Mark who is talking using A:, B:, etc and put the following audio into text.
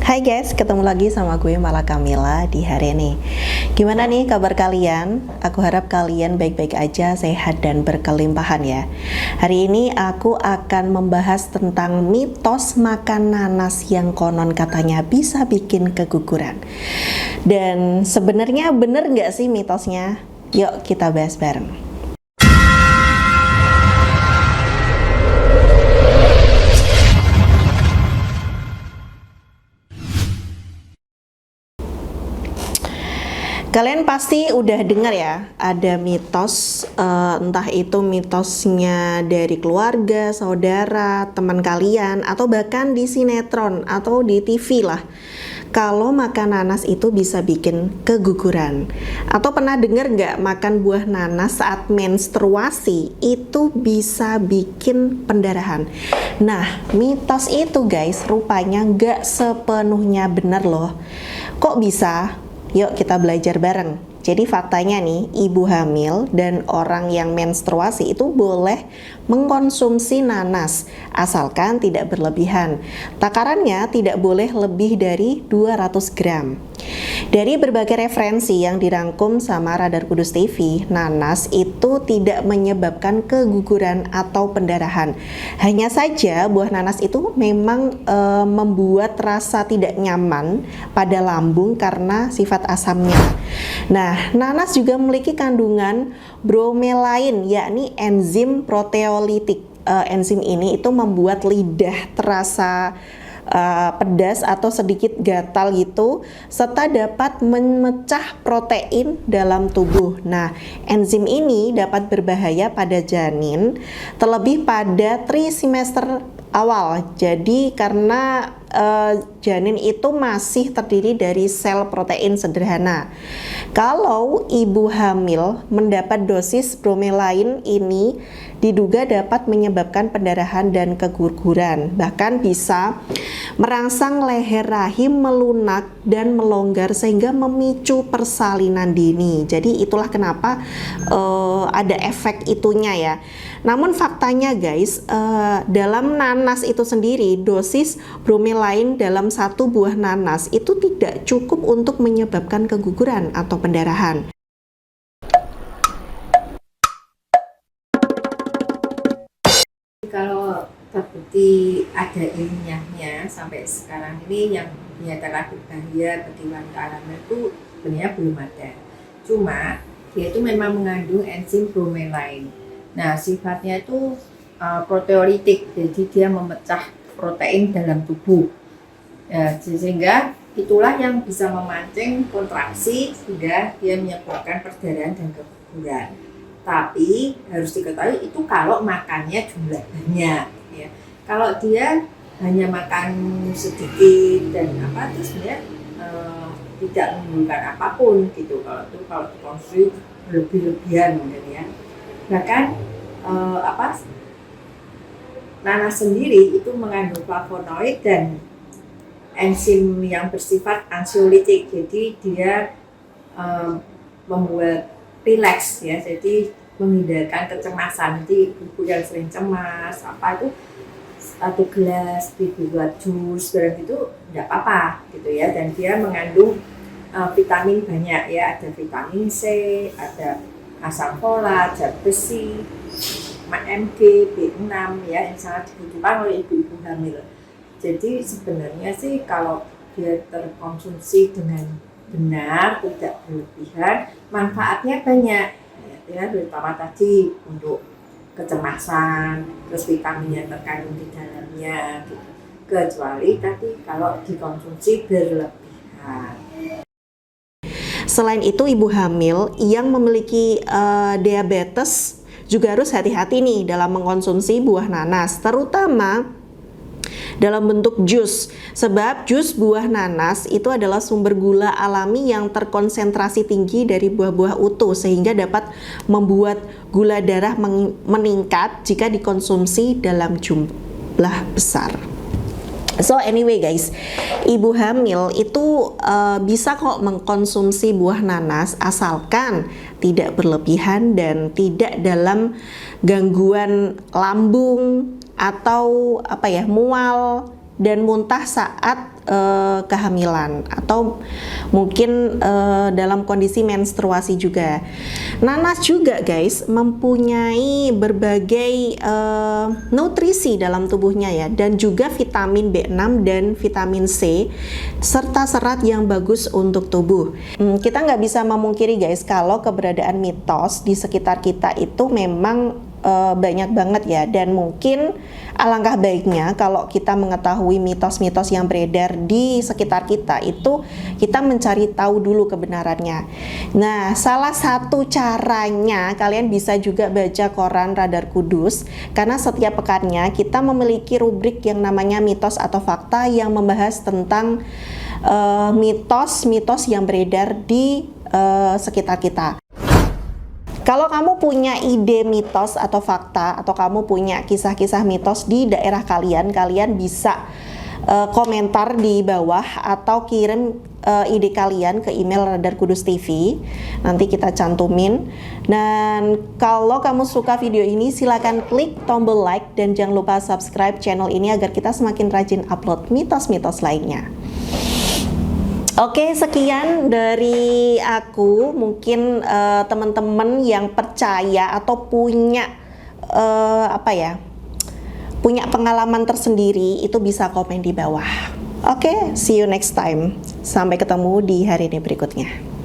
A: Hai guys, ketemu lagi sama gue Mala Kamila di hari ini. Gimana nih kabar kalian? Aku harap kalian baik-baik aja, sehat dan berkelimpahan ya. Hari ini aku akan membahas tentang mitos makan nanas yang konon katanya bisa bikin keguguran. Dan sebenarnya bener nggak sih mitosnya? Yuk kita bahas bareng. Kalian pasti udah dengar ya, ada mitos, entah itu mitosnya dari keluarga, saudara, teman kalian, atau bahkan di sinetron atau di TV lah. Kalau makan nanas itu bisa bikin keguguran. Atau pernah dengar nggak makan buah nanas saat menstruasi itu bisa bikin pendarahan? Nah, mitos itu guys, rupanya nggak sepenuhnya benar loh. Kok bisa? Yuk kita belajar bareng. Jadi faktanya nih, ibu hamil dan orang yang menstruasi itu boleh mengkonsumsi nanas asalkan tidak berlebihan. Takarannya tidak boleh lebih dari 200 gram. Dari berbagai referensi yang dirangkum sama Radar Kudus TV, nanas itu tidak menyebabkan keguguran atau pendarahan. Hanya saja buah nanas itu memang membuat rasa tidak nyaman pada lambung karena sifat asamnya. Nah, nanas juga memiliki kandungan bromelain, yakni enzim proteolitik. Enzim ini itu membuat lidah terasa pedas atau sedikit gatal gitu, serta dapat memecah protein dalam tubuh. Nah, enzim ini dapat berbahaya pada janin, terlebih pada trimester awal. Jadi karena janin itu masih terdiri dari sel protein sederhana. Kalau ibu hamil mendapat dosis bromelain ini diduga dapat menyebabkan pendarahan dan keguguran, bahkan bisa merangsang leher rahim melunak dan melonggar sehingga memicu persalinan dini. Jadi itulah kenapa ada efek itunya ya. Namun faktanya guys, dalam nanas itu sendiri dosis bromelain dalam satu buah nanas itu tidak cukup untuk menyebabkan keguguran atau pendarahan.
B: Kalau terbukti ada ilmiahnya sampai sekarang ini yang dinyatakan berbahaya bagi wanita hamil itu sebenarnya belum ada. Cuma dia itu memang mengandung enzim bromelain. Nah, sifatnya itu proteolitik, jadi dia memecah protein dalam tubuh. Ya, sehingga itulah yang bisa memancing kontraksi sehingga dia menyebabkan perdarahan dan keguguran. Tapi harus diketahui itu kalau makannya jumlah banyak ya. Kalau dia hanya makan sedikit dan itu sebenarnya tidak menimbulkan apapun gitu. Kalau dikonsumsi berlebih-lebihan mungkin ya. Bahkan nanas sendiri itu mengandung flavonoid dan enzim yang bersifat ansiolitik. Jadi dia membuat rileks ya, jadi menghindarkan kecemasan. Jadi ibu yang sering cemas itu satu gelas dibuat jus barang itu tidak apa-apa gitu ya. Dan dia mengandung vitamin banyak ya, ada vitamin C, ada asam folat, zat besi, Mg, B6 ya, yang sangat dibutuhkan oleh ibu-ibu hamil. Jadi sebenarnya sih kalau dia terkonsumsi dengan benar, tidak berlebihan, manfaatnya banyak ya, terutama tadi untuk kecemasan, terus vitamin yang terkandung di dalamnya gitu. Kecuali tadi kalau dikonsumsi berlebihan.
A: Selain itu, ibu hamil yang memiliki diabetes juga harus hati-hati nih dalam mengkonsumsi buah nanas, terutama dalam bentuk jus. Sebab jus buah nanas itu adalah sumber gula alami yang terkonsentrasi tinggi dari buah-buah utuh, sehingga dapat membuat gula darah meningkat jika dikonsumsi dalam jumlah besar. So anyway guys, ibu hamil itu bisa kok mengkonsumsi buah nanas asalkan tidak berlebihan dan tidak dalam gangguan lambung atau mual dan muntah saat kehamilan atau mungkin dalam kondisi menstruasi juga. Nanas juga guys mempunyai berbagai nutrisi dalam tubuhnya ya, dan juga vitamin B6 dan vitamin C serta serat yang bagus untuk tubuh. Kita nggak bisa memungkiri guys kalau keberadaan mitos di sekitar kita itu memang banyak banget ya, dan mungkin alangkah baiknya kalau kita mengetahui mitos-mitos yang beredar di sekitar kita itu kita mencari tahu dulu kebenarannya. Nah, salah satu caranya kalian bisa juga baca koran Radar Kudus, karena setiap pekannya kita memiliki rubrik yang namanya mitos atau fakta yang membahas tentang mitos-mitos yang beredar di sekitar kita. Kalau kamu punya ide mitos atau fakta, atau kamu punya kisah-kisah mitos di daerah kalian, kalian bisa komentar di bawah atau kirim ide kalian ke email Radar Kudus TV. Nanti kita cantumin. Dan kalau kamu suka video ini, silakan klik tombol like dan jangan lupa subscribe channel ini agar kita semakin rajin upload mitos-mitos lainnya. Oke, sekian dari aku. Mungkin teman-teman yang percaya atau punya punya pengalaman tersendiri itu bisa komen di bawah. Oke, see you next time. Sampai ketemu di hari ini berikutnya.